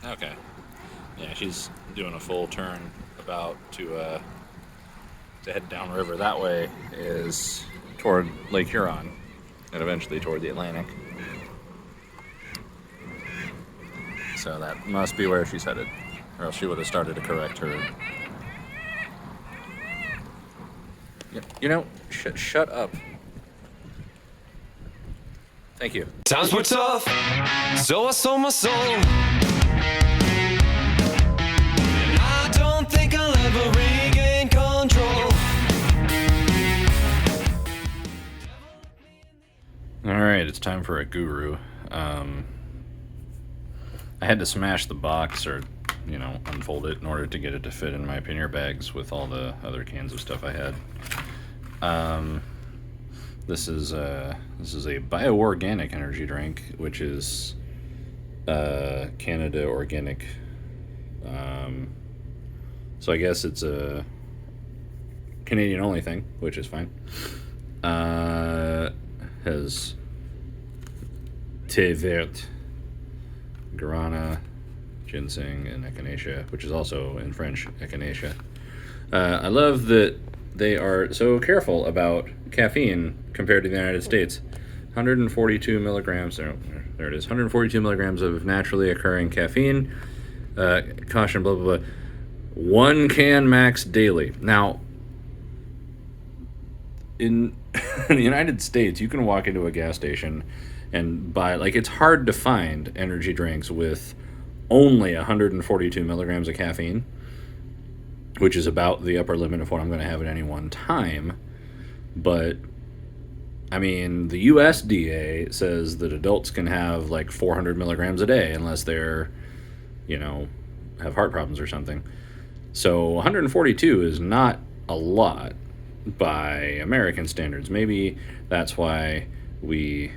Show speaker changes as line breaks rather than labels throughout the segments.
Okay. Yeah, she's doing a full turn about to head downriver. That way is toward Lake Huron and eventually toward the Atlantic. So that must be where she's headed, or else she would have started to correct her. You know, shut up. Thank you.
Times were tough, so I sold my soul. And I don't think I'll ever regain control.
Alright, it's time for a guru. I had to smash the box or, unfold it in order to get it to fit in my pannier bags with all the other cans of stuff I had. This is a bioorganic energy drink, which is Canada organic. So I guess it's a Canadian only thing, which is fine. Has thé vert, guarana, ginseng, and echinacea, which is also in French echinacea. I love that they are so careful about caffeine compared to the United States. 142 milligrams, there it is, 142 milligrams of naturally occurring caffeine. Caution, blah, blah, blah. 1 can max daily. Now, in the United States, you can walk into a gas station and buy, it's hard to find energy drinks with only 142 milligrams of caffeine, which is about the upper limit of what I'm going to have at any one time. But, I mean, the USDA says that adults can have 400 milligrams a day unless they're, have heart problems or something. So 142 is not a lot by American standards. Maybe that's why we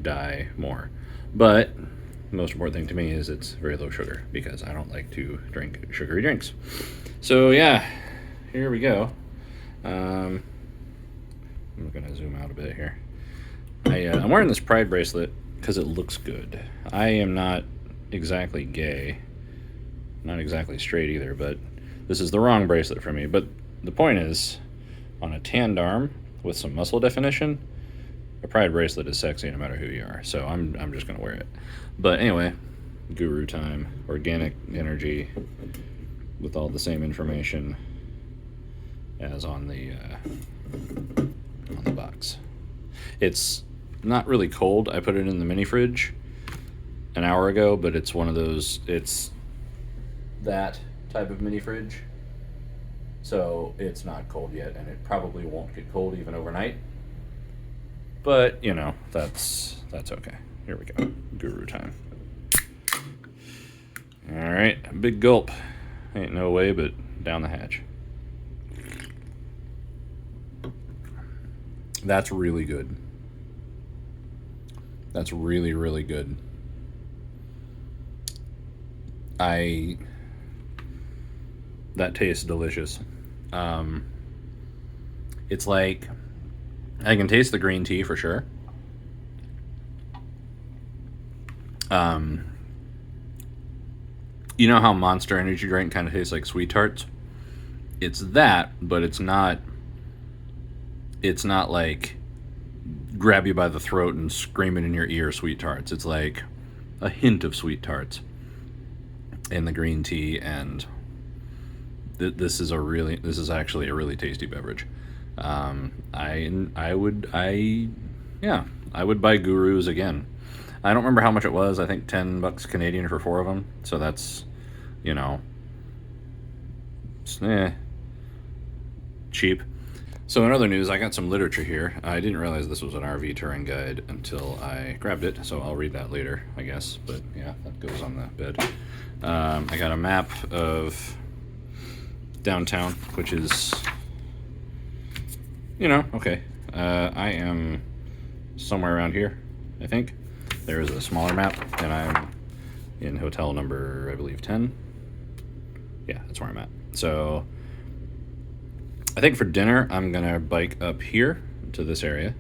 die more. But the most important thing to me is it's very low sugar, because I don't like to drink sugary drinks. So yeah, here we go. I'm gonna zoom out a bit here. I'm wearing this pride bracelet because it looks good. I am not exactly gay, not exactly straight either, but this is the wrong bracelet for me. But the point is, on a tanned arm with some muscle definition, a pride bracelet is sexy no matter who you are. So I'm just gonna wear it. But anyway, guru time, organic energy with all the same information as on the box. It's not really cold. I put it in the mini fridge an hour ago, but it's one of those, it's that type of mini fridge. So it's not cold yet, and it probably won't get cold even overnight. But, that's okay. Here we go. Guru time. Alright, big gulp. Ain't no way but down the hatch. That's really good. That's really, really good. That tastes delicious. It's like, I can taste the green tea for sure. You know how Monster Energy drink kind of tastes like Sweet Tarts? It's that, but it's not like grab you by the throat and scream it in your ear Sweet Tarts. It's like a hint of Sweet Tarts in the green tea, and this is actually a really tasty beverage. I would buy Gurus again. I don't remember how much it was. I think $10 Canadian for 4 of them. So that's, cheap. So in other news, I got some literature here. I didn't realize this was an RV touring guide until I grabbed it, so I'll read that later, I guess. But yeah, that goes on the bed. I got a map of downtown, which is, okay. I am somewhere around here, I think. There is a smaller map, and I'm in hotel number, I believe, 10. Yeah, that's where I'm at. So I think for dinner, I'm going to bike up here to this area.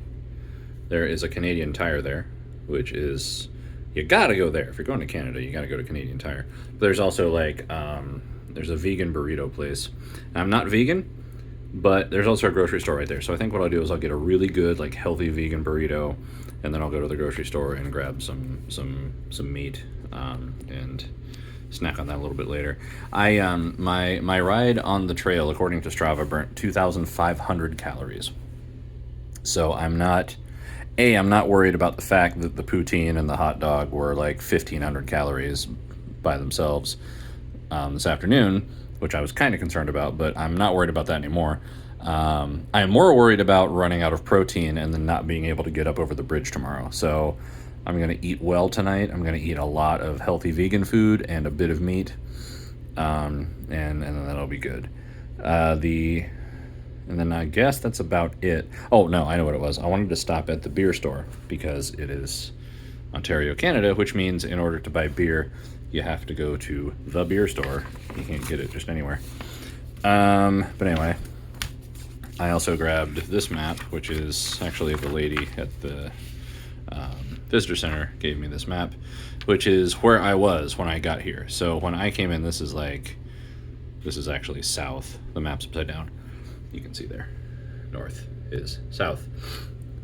There is a Canadian Tire there, which is you gotta go there. If you're going to Canada, you gotta go to Canadian Tire. But there's also like there's a vegan burrito place. And I'm not vegan, but there's also a grocery store right there. So I think what I'll do is I'll get a really good, like, healthy vegan burrito, and then I'll go to the grocery store and grab some meat and snack on that a little bit later. I my ride on the trail, according to Strava, burnt 2,500 calories. So I'm not worried about the fact that the poutine and the hot dog were like 1,500 calories by themselves this afternoon, which I was kind of concerned about, but I'm not worried about that anymore. I'm more worried about running out of protein and then not being able to get up over the bridge tomorrow. So I'm going to eat well tonight. I'm going to eat a lot of healthy vegan food and a bit of meat, and then that'll be good. And then I guess that's about it. Oh, no, I know what it was. I wanted to stop at the beer store because it is Ontario, Canada, which means in order to buy beer, you have to go to the beer store. You can't get it just anywhere. But anyway, I also grabbed this map, which is actually the lady at the visitor center gave me this map, which is where I was when I got here. So when I came in, this is actually south. The map's upside down. You can see there. North is south.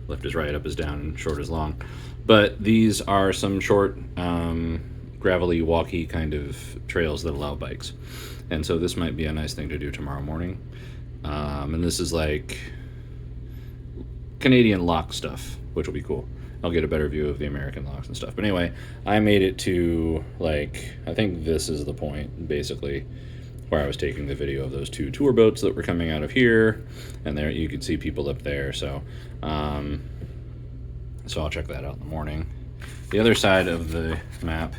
Left is right, up is down, and short is long. But these are some short, gravelly, walky kind of trails that allow bikes. And so this might be a nice thing to do tomorrow morning. And this is like Canadian lock stuff, which will be cool. I'll get a better view of the American locks and stuff. But anyway, I made it to, like, I think this is the point, basically, where I was taking the video of those two tour boats that were coming out of here, and there you could see people up there. So I'll check that out in the morning. The other side of the map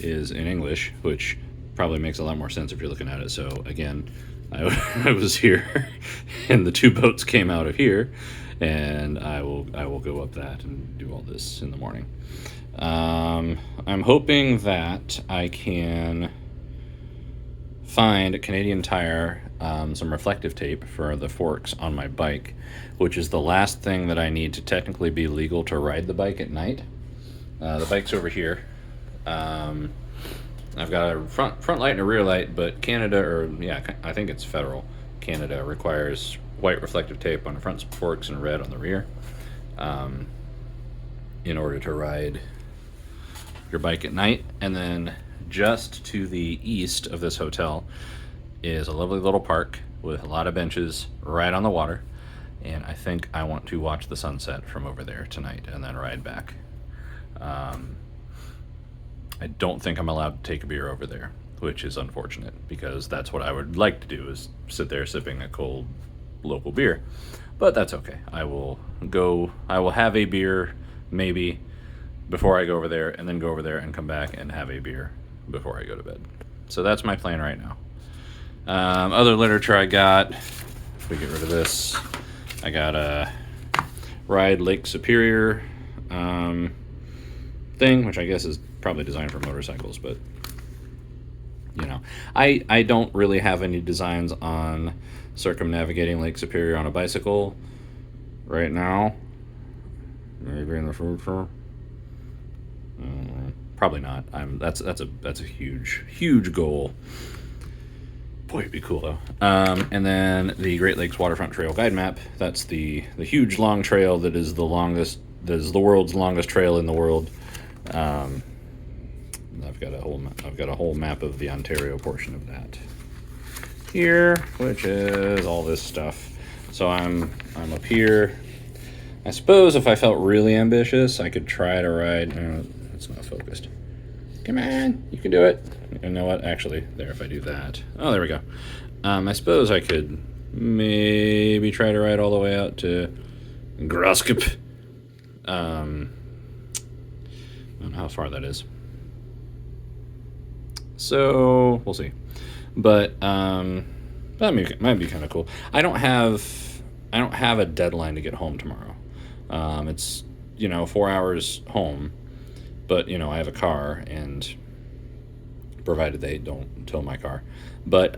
is in English, which probably makes a lot more sense if you're looking at it. So again, I was here, and the two boats came out of here, and I will go up that and do all this in the morning. I'm hoping that I can find at Canadian Tire some reflective tape for the forks on my bike, which is the last thing that I need to technically be legal to ride the bike at night. The bike's over here. I've got a front light and a rear light, but Canada, I think it's federal. Canada requires white reflective tape on the front forks and red on the rear in order to ride your bike at night. And then just to the east of this hotel is a lovely little park with a lot of benches right on the water, and I think I want to watch the sunset from over there tonight and then ride back. I don't think I'm allowed to take a beer over there, which is unfortunate, because that's what I would like to do, is sit there sipping a cold local beer. But that's okay. I will have a beer maybe before I go over there, and then go over there and come back and have a beer before I go to bed. So that's my plan right now. Other literature I got, if we get rid of this, I got a Ride Lake Superior thing, which I guess is probably designed for motorcycles, but you know, I don't really have any designs on circumnavigating Lake Superior on a bicycle right now. Maybe in the future. Probably not. That's a huge goal. Boy, it'd be cool though. And then the Great Lakes Waterfront Trail Guide Map. That's the huge long trail that is the world's longest trail in the world. I've got a whole map of the Ontario portion of that here, which is all this stuff. So I'm up here. I suppose if I felt really ambitious, I could try to ride. It's not focused. Come on, you can do it. You know what? Actually, there, if I do that. Oh, there we go. I suppose I could maybe try to ride all the way out to Groskop. I don't know how far that is. So, we'll see. But that might be kind of cool. I don't have a deadline to get home tomorrow. It's 4 hours home. But, I have a car, and provided they don't tow my car. But,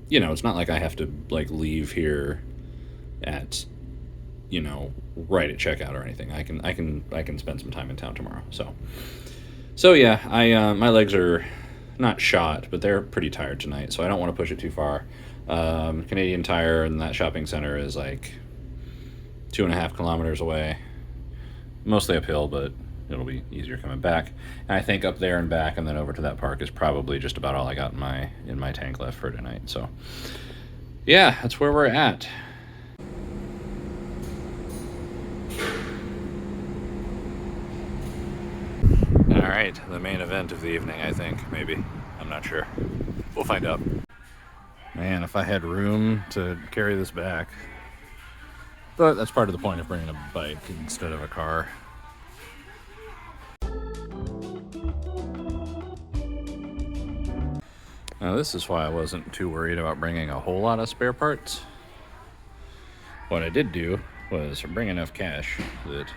it's not like I have to, leave here at you know, right at checkout or anything. I can spend some time in town tomorrow. So yeah, I my legs are not shot, but they're pretty tired tonight, so I don't want to push it too far. Canadian Tire and that shopping center is like 2.5 kilometers away, mostly uphill, but it'll be easier coming back. And I think up there and back, and then over to that park is probably just about all I got in my tank left for tonight. So yeah, that's where we're at. All right, the main event of the evening, I think, maybe. I'm not sure. We'll find out. Man, if I had room to carry this back. But that's part of the point of bringing a bike instead of a car. Now, this is why I wasn't too worried about bringing a whole lot of spare parts. What I did do was bring enough cash that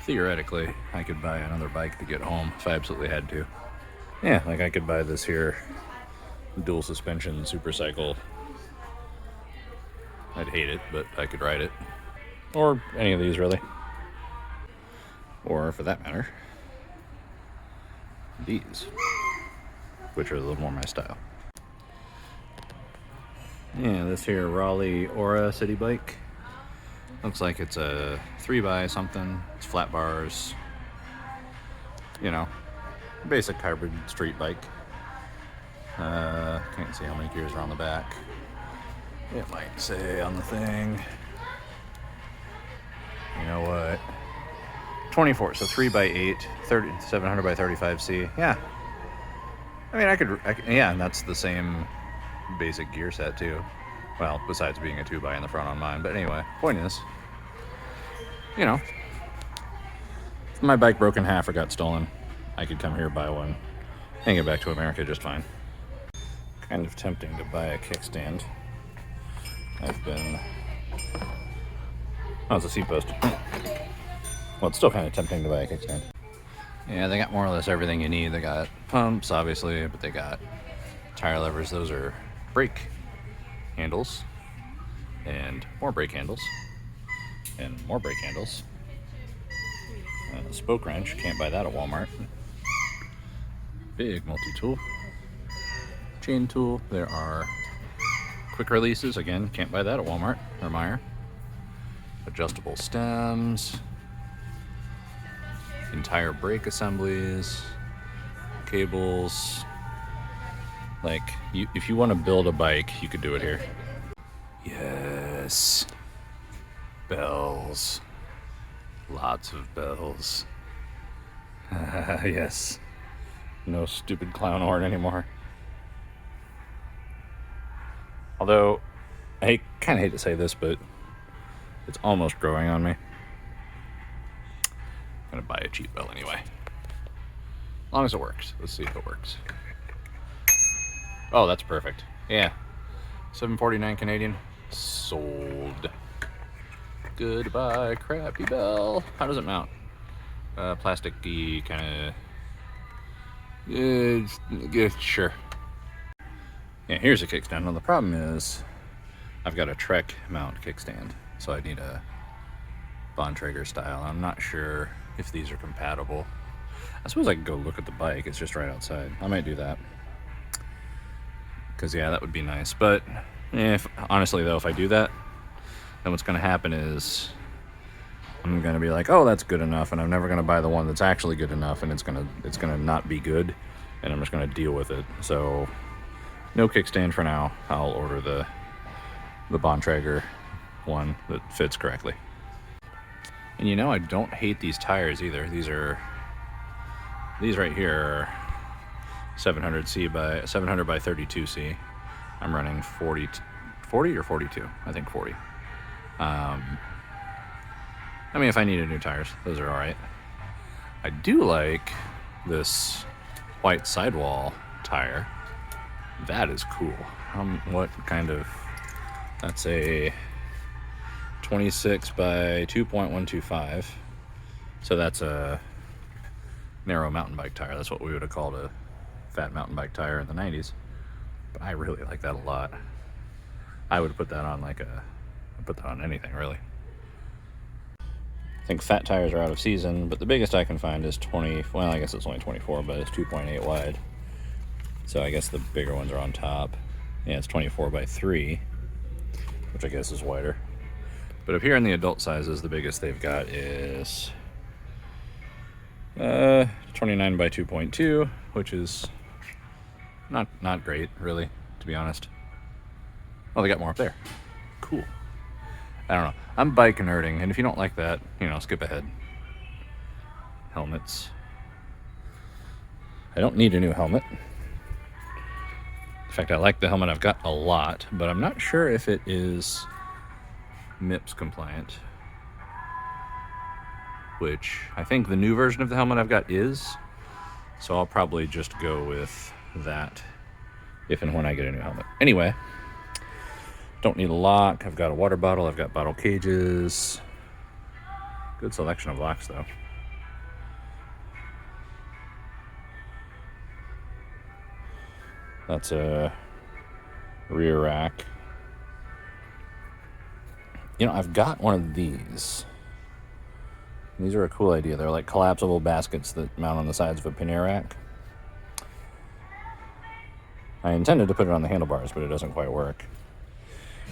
theoretically I could buy another bike to get home if I absolutely had to. Yeah, like I could buy this here dual suspension supercycle. I'd hate it, but I could ride it. Or any of these, really. Or, for that matter, these, which are a little more my style. Yeah, this here Raleigh Aura city bike. Looks like it's a 3x something. It's flat bars. You know, basic hybrid street bike. Can't see how many gears are on the back. It might say on the thing. You know what? 24, so 3x8, 700 by 35C. Yeah. I mean, I could, yeah, and that's the same basic gear set too. Well, besides being a 2x in the front on mine. But anyway, point is, you know, if my bike broke in half or got stolen, I could come here, buy one, and get back to America just fine. Kind of tempting to buy a kickstand. I've been... Oh, it's a seat post. Well, it's still kind of tempting to buy a kickstand. Yeah, they got more or less everything you need. They got pumps, obviously, but they got tire levers. Those are brake handles, and more brake handles, and more brake handles. A spoke wrench, can't buy that at Walmart. Big multi-tool. Chain tool. There are quick releases, again, can't buy that at Walmart or Meijer. Adjustable stems. Entire brake assemblies. Cables. Like, if you want to build a bike, you could do it here. Yes. Bells. Lots of bells. Yes. No stupid clown horn anymore. Although, I kind of hate to say this, but it's almost growing on me. I'm going to buy a cheap bell anyway. As long as it works. Let's see if it works. Oh, that's perfect. Yeah. $7.49 Canadian. Sold. Goodbye, crappy bell. How does it mount? Plasticky kind of... sure. Yeah, here's a kickstand. Well, the problem is I've got a Trek mount kickstand, so I need a Bontrager style. I'm not sure if these are compatible. I suppose I could go look at the bike. It's just right outside. I might do that. Because, yeah, that would be nice. But, honestly, though, if I do that, then what's going to happen is I'm going to be like, oh, that's good enough, and I'm never going to buy the one that's actually good enough, and it's going to not be good, and I'm just going to deal with it. So, no kickstand for now. I'll order the Bontrager one that fits correctly. And you know, I don't hate these tires either. These right here are 700 by 32C. I'm running 40 or 42. I think 40. I mean, if I needed new tires, those are all right. I do like this white sidewall tire. That is cool. What kind of... That's a 26 by 2.125. So that's a narrow mountain bike tire. That's what we would have called a fat mountain bike tire in the 90s. But I really like that a lot. I would put that on put that on anything, really. I think fat tires are out of season, but the biggest I can find is 20, well, I guess it's only 24, but it's 2.8 wide. So I guess the bigger ones are on top. Yeah, it's 24 by 3, which I guess is wider. But up here in the adult sizes, the biggest they've got is 29 by 2.2, which is not great, really, to be honest. Oh, they got more up there. Cool. I don't know. I'm bike nerding, and if you don't like that, skip ahead. Helmets. I don't need a new helmet. In fact, I like the helmet I've got a lot, but I'm not sure if it is MIPS compliant, which I think the new version of the helmet I've got is, so I'll probably just go with that if and when I get a new helmet. Anyway, don't need a lock. I've got a water bottle. I've got bottle cages. Good selection of locks, though. That's a rear rack. I've got one of these. These are a cool idea. They're like collapsible baskets that mount on the sides of a pannier rack. I intended to put it on the handlebars, but it doesn't quite work.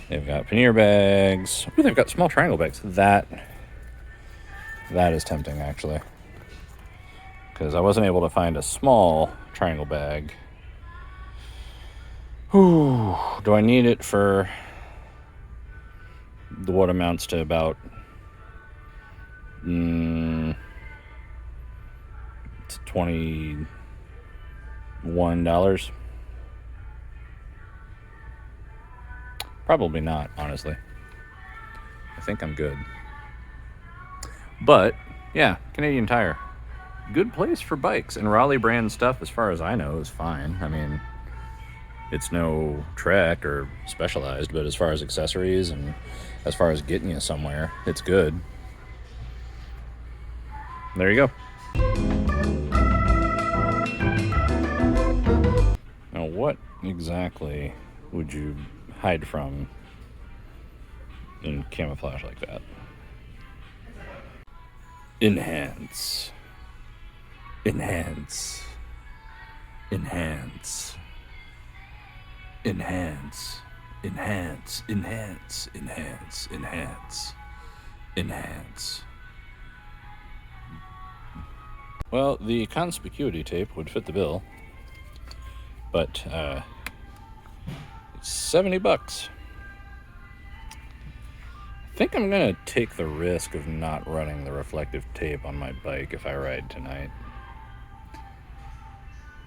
They've got pannier bags. Ooh, they've got small triangle bags. That is tempting, actually, because I wasn't able to find a small triangle bag. Ooh, do I need it for what amounts to about $21? Probably not, honestly. I think I'm good. But, yeah, Canadian Tire. Good place for bikes. And Raleigh brand stuff, as far as I know, is fine. I mean, it's no Trek or Specialized, but as far as accessories and as far as getting you somewhere, it's good. There you go. Now, what exactly would you hide from in camouflage like that? Enhance. Enhance. Enhance. Enhance. Enhance. Enhance. Enhance. Enhance. Enhance. Well, the conspicuity tape would fit the bill, but it's $70. I think I'm gonna take the risk of not running the reflective tape on my bike if I ride tonight.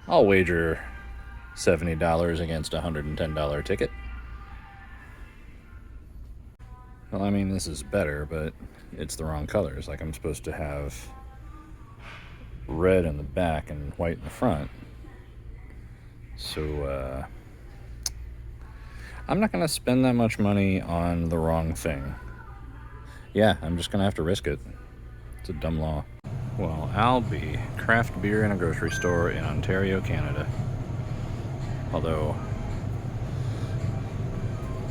I'll wager $70 against a $110 ticket. Well, I mean, this is better, but it's the wrong colors. Like, I'm supposed to have red in the back and white in the front. So, I'm not going to spend that much money on the wrong thing. Yeah, I'm just going to have to risk it. It's a dumb law. Well, Albie, craft beer in a grocery store in Ontario, Canada. Although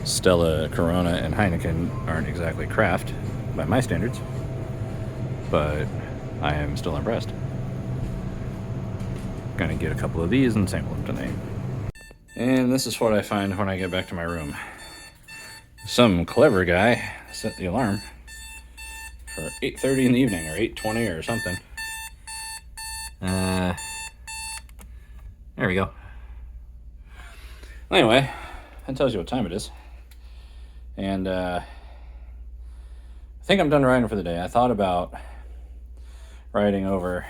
Stella, Corona, and Heineken aren't exactly craft by my standards, but I am still impressed. Gonna get a couple of these and sample them tonight. And this is what I find when I get back to my room. Some clever guy set the alarm for 8:30 in the evening, or 8:20 or something. There we go. Anyway, that tells you what time it is. And I think I'm done riding for the day. I thought about riding over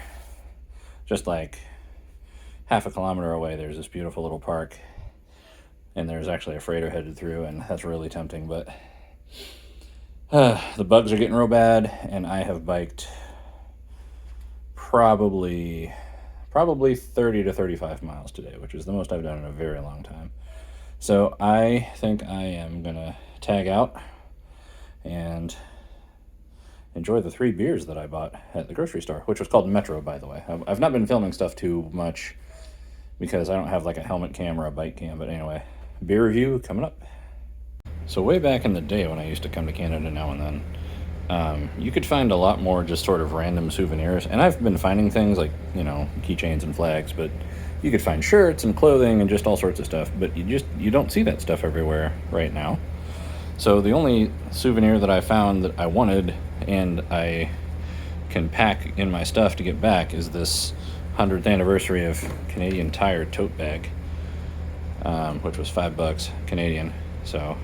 just like half a kilometer away. There's this beautiful little park, and there's actually a freighter headed through, and that's really tempting, but the bugs are getting real bad, and I have biked probably 30 to 35 miles today, which is the most I've done in a very long time. So I think I am gonna tag out and enjoy the 3 beers that I bought at the grocery store, which was called Metro, by the way. I've not been filming stuff too much because I don't have like a helmet cam or a bike cam, but anyway, beer review coming up. So way back in the day when I used to come to Canada now and then, You could find a lot more just sort of random souvenirs, and I've been finding things like, keychains and flags, but you could find shirts and clothing and just all sorts of stuff, but you don't see that stuff everywhere right now. So the only souvenir that I found that I wanted and I can pack in my stuff to get back is this 100th anniversary of Canadian Tire tote bag, which was $5 Canadian. So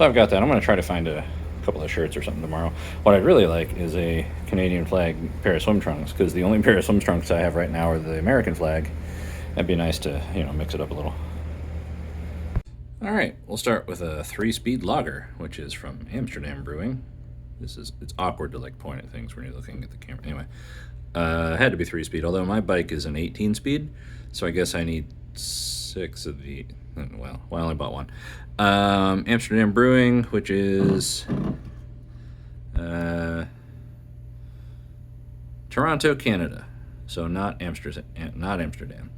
I've got that. I'm going to try to find a couple of shirts or something tomorrow. What I'd really like is a Canadian flag pair of swim trunks, because the only pair of swim trunks I have right now are the American flag. That'd be nice to, mix it up a little. All right, we'll start with a 3-speed lager, which is from Amsterdam Brewing. It's awkward to point at things when you're looking at the camera. Anyway, it had to be 3-speed, although my bike is an 18-speed, so I guess I need 6 of the. Well, I only bought one. Amsterdam Brewing, which is Toronto, Canada. So not Amsterdam.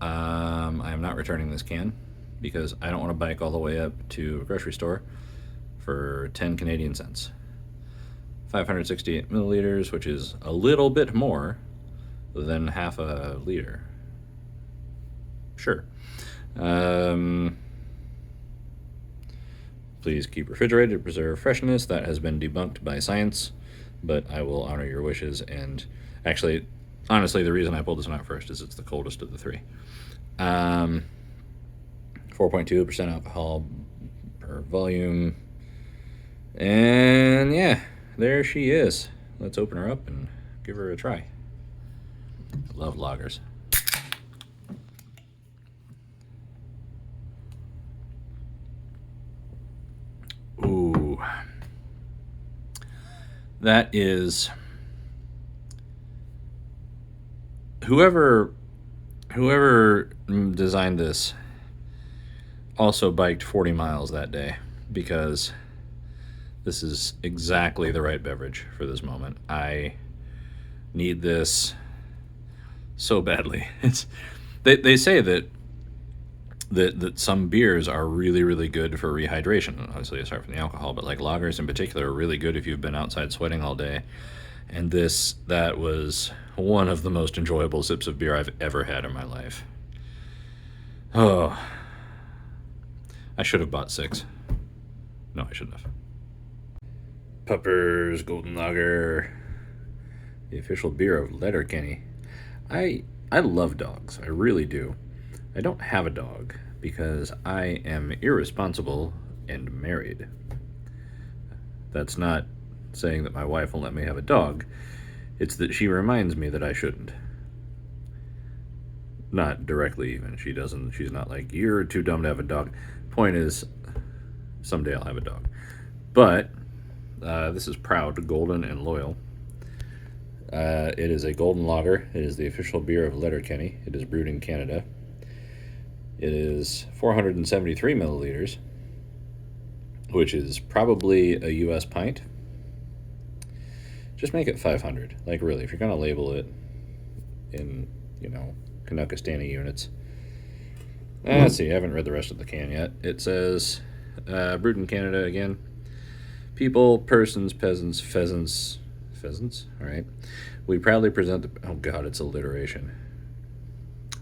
I am not returning this can because I don't want to bike all the way up to a grocery store for 10 Canadian cents. 568 milliliters, which is a little bit more than half a liter. Sure. Please keep refrigerated to preserve freshness. That has been debunked by science, but I will honor your wishes. And actually, honestly, the reason I pulled this one out first is it's the coldest of the three. 4.2% alcohol per volume. And yeah, there she is. Let's open her up and give her a try. I love lagers. Ooh. That is... Whoever designed this also biked 40 miles that day, because this is exactly the right beverage for this moment. I need this so badly. They say that some beers are really, really good for rehydration, obviously aside from the alcohol, but lagers in particular are really good if you've been outside sweating all day. And that was one of the most enjoyable sips of beer I've ever had in my life. Oh, I should have bought 6. No, I shouldn't have. Pupper's Golden Lager, the official beer of Letterkenny. I love dogs. I really do. I don't have a dog because I am irresponsible and married. That's not saying that my wife won't let me have a dog. It's that she reminds me that I shouldn't. Not directly even. She's not like, you're too dumb to have a dog. Point is, someday I'll have a dog. But this is Proud, Golden, and Loyal. It is a golden lager. It is the official beer of Letterkenny. It is brewed in Canada. It is 473 milliliters, which is probably a U.S. pint. Just make it 500. Really, if you're going to label it in, Canuckastani units. Let's see, I haven't read the rest of the can yet. It says, brewed in Canada again. People, persons, peasants, pheasants. All right. We proudly present the... Oh, God, it's alliteration.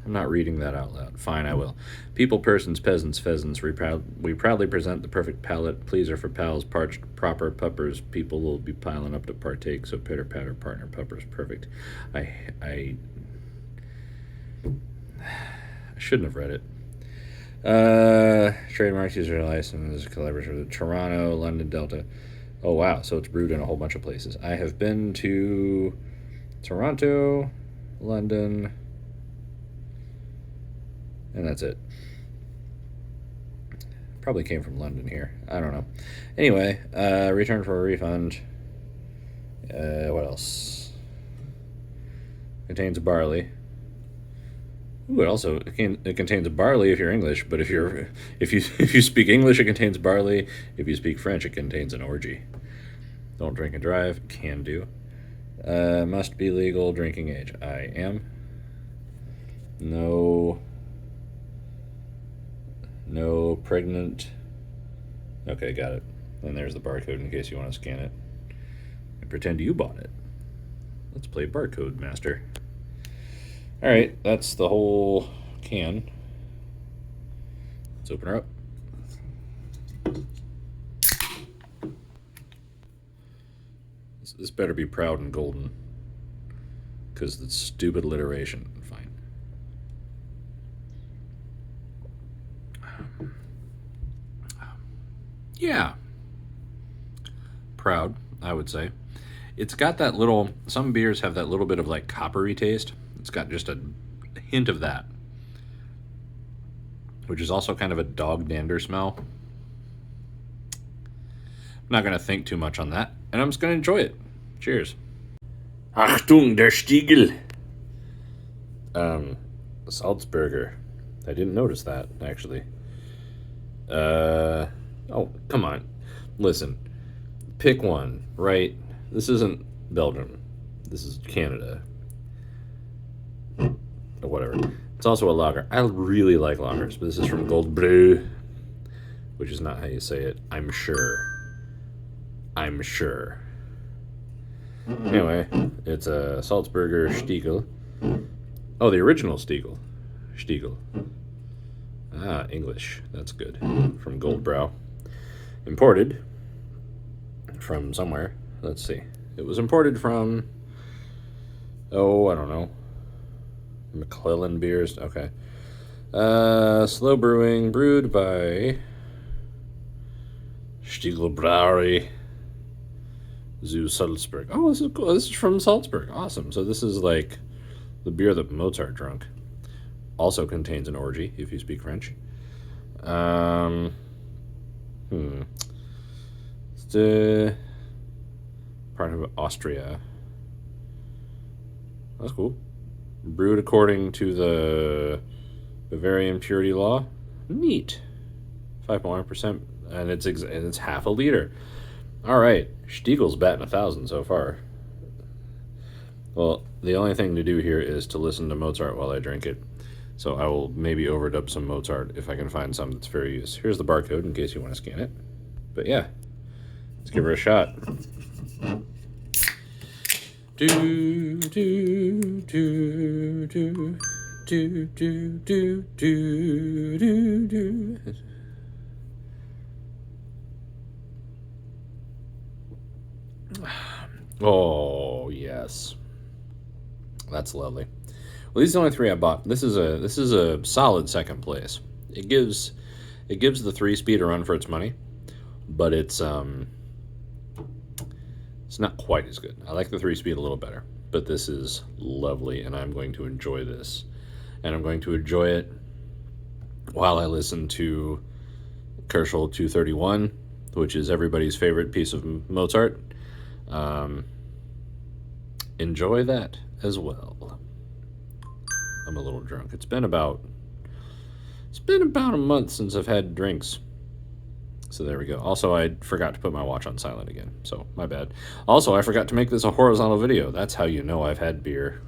I'm not reading that out loud. Fine, I will. People, persons, peasants, pheasants. We proudly present the perfect palate, pleaser for pals, parched, proper puppers. People will be piling up to partake, so pitter patter, partner puppers, perfect. I shouldn't have read it. Trademark user license, collaboration with Toronto, London, Delta. Oh, wow. So it's brewed in a whole bunch of places. I have been to Toronto, London, and that's it. Probably came from London here. I don't know. Anyway, return for a refund. What else? Contains barley. Ooh, it contains barley if you're English, but if you speak English, it contains barley. If you speak French, it contains an orgy. Don't drink and drive. Can do. Must be legal drinking age. I am. No pregnant. Okay, got it. And there's the barcode in case you want to scan it. and pretend you bought it. Let's play Barcode Master. All right, that's the whole can. Let's open her up. This better be proud and golden, because the stupid alliteration. Fine. Yeah. Proud, I would say. It's got that little, some beers have that little bit of like coppery taste. It's got just a hint of that, which is also kind of a dog dander smell. I'm not going to think too much on that, and I'm just going to enjoy it. Cheers. Achtung, der Stiegel. Salzburger. I didn't notice that, actually. Oh, come on. Listen. Pick one, right? This isn't Belgium. This is Canada. Or whatever. It's also a lager. I really like lagers, but this is from Gold Brew, which is not how you say it. I'm sure. Anyway, it's a Salzburger Stiegel. Oh, the original Stiegel. Ah, English. That's good. From Goldbrow. Imported from somewhere. Let's see. It was imported from, I don't know. McClellan Beers. Okay. Slow brewing, brewed by Stiegel Brewery. Zu Salzburg. Oh, this is cool. This is from Salzburg. Awesome. So this is like the beer that Mozart drank. Also contains an orgy, if you speak French. It's part of Austria. That's cool. Brewed according to the Bavarian purity law. Neat. 5.1%, and it's half a liter. All right, Stiegel's batting 1,000 so far. Well, the only thing to do here is to listen to Mozart while I drink it. So I will maybe overdub some Mozart if I can find some that's fair use. Here's the barcode in case you want to scan it. But yeah, let's give her a shot. Do do do do do do do do do. Oh yes, that's lovely. Well, these are the only three I bought. This is a solid second place. It gives the 3-speed a run for its money, but it's not quite as good. I like the 3-speed a little better, but this is lovely, and I'm going to enjoy this, and I'm going to enjoy it while I listen to Kerschel 231, which is everybody's favorite piece of Mozart. Enjoy that as well. I'm a little drunk. It's been about a month since I've had drinks. So there we go. Also, I forgot to put my watch on silent again, so my bad. Also, I forgot to make this a horizontal video. That's how you know I've had beer.